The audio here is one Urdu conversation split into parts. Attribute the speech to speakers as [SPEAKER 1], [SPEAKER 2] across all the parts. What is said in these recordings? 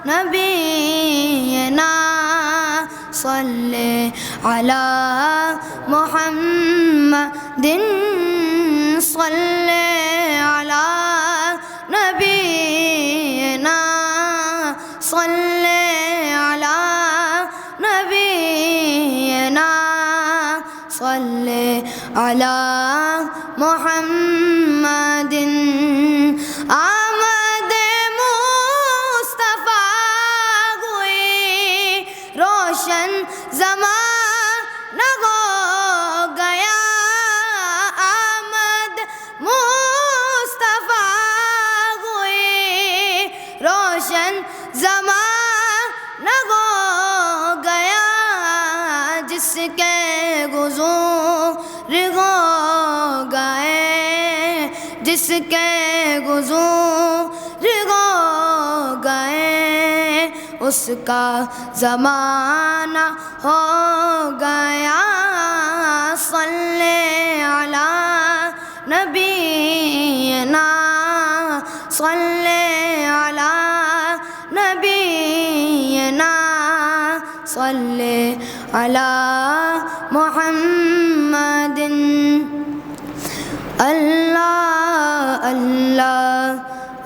[SPEAKER 1] نبينا صل على محمد صل على نبينا صل على نبينا صل على محمد آمد مصطفیٰ ہوئی روشن زمانہ ہو گیا آمد مصطفیٰ ہوئی روشن زمانہ ہو گیا جس کے گزور ہو گئے جس کے گزور ہو گئے اس کا زمانہ ہو گیا صلی علی نبینا صلی علی نبینا صلی علی محمد اللہ اللہ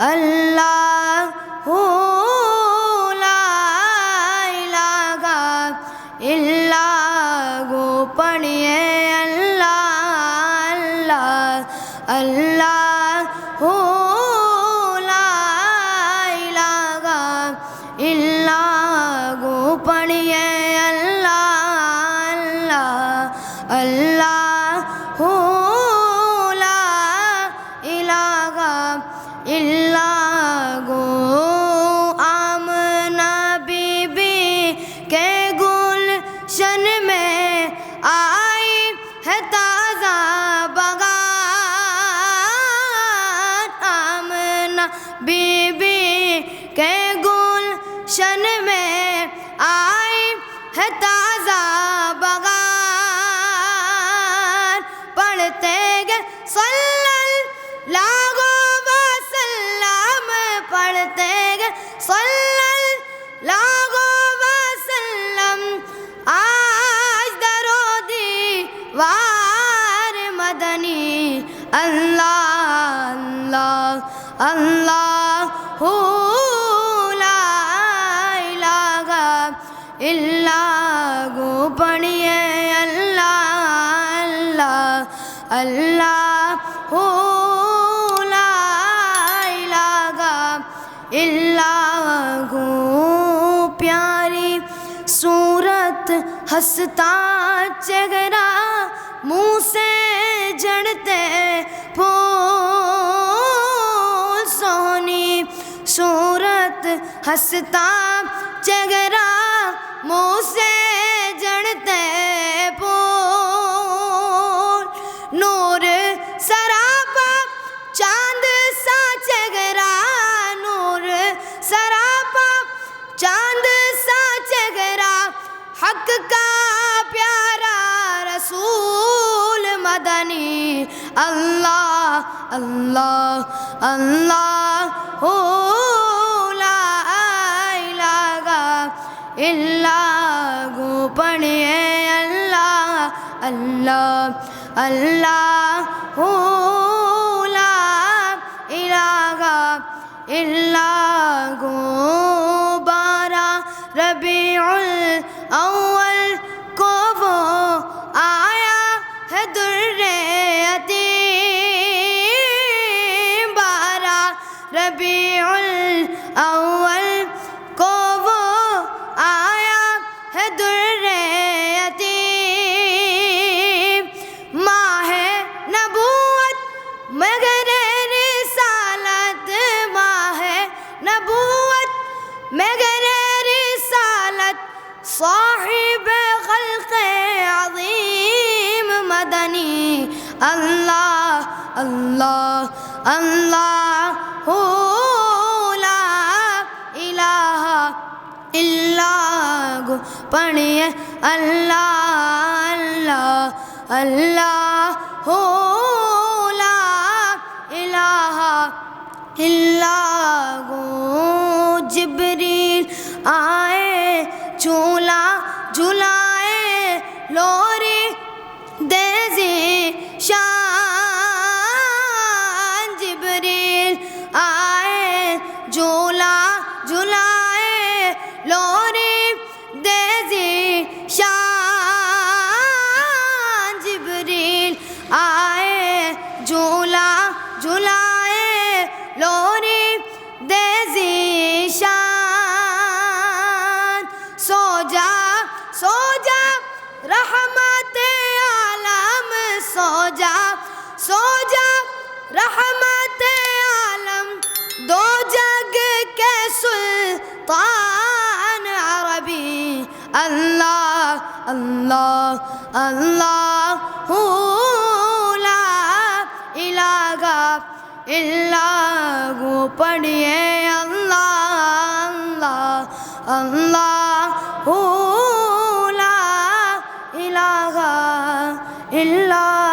[SPEAKER 1] اللہ لا الہ الا گو پڑھیے اللہ اللہ اللہ لا الہ الا گو پڑھیے اللہ اللہ اللہ لا الہ الا گو آمنہ بی بی کے گلشن میں آئی ہے تازہ بہار آمنہ بی بی کے گلشن میں آئی ہے تازہ بہار پڑھتے گئے صلی اللہ وسلم پڑھتے گئے صلی اللہ وسلم آج درو دیوار مدنی اللہ اللہ اللہ لا الہ الا گو پڑھیے اللہ اللہ لا الہ الا گو پیاری صورت ہنستا چہرہ منہ سے جڑتے پھول سونی صورت ہنستا چہرہ منہ سے جڑتے پھول نور سراپا چاند سا چہرہ نور سراپا چاند سا چہرہ حق کا پیارا رسول مدنی اللہ اللہ اللہ لا الہ الا گو پڑھیے اللہ اللہ اللہ لا الہ الا گو بارہ ربیع الاول کو وہ آیا ہے در یتیم بارہ ربیع الاول کو وہ آیا ہے در یتیم ماہ نبوت مگر رسالت ماہ نبوت مگر رسالت صاحب خلق عظیم مدنی اللہ اللہ اللہ لا الہ الا گو پڑھیے اللہ اللہ اللہ لا الہ الا گو جبریل جھولا جھلائے لوری دیزی شان جبریل آئے جھولا جھلائے لوری دیزی شان جبریل آئے جھولا جھلائے لوری دیزی شان سو جا رحمت عالم سو جا رحمت عالم دو جگ کے سلطان عربی اللہ اللہ اللہ لا الہ الا ہو پڑھیے اللہ اللہ اللہ لا الہ الا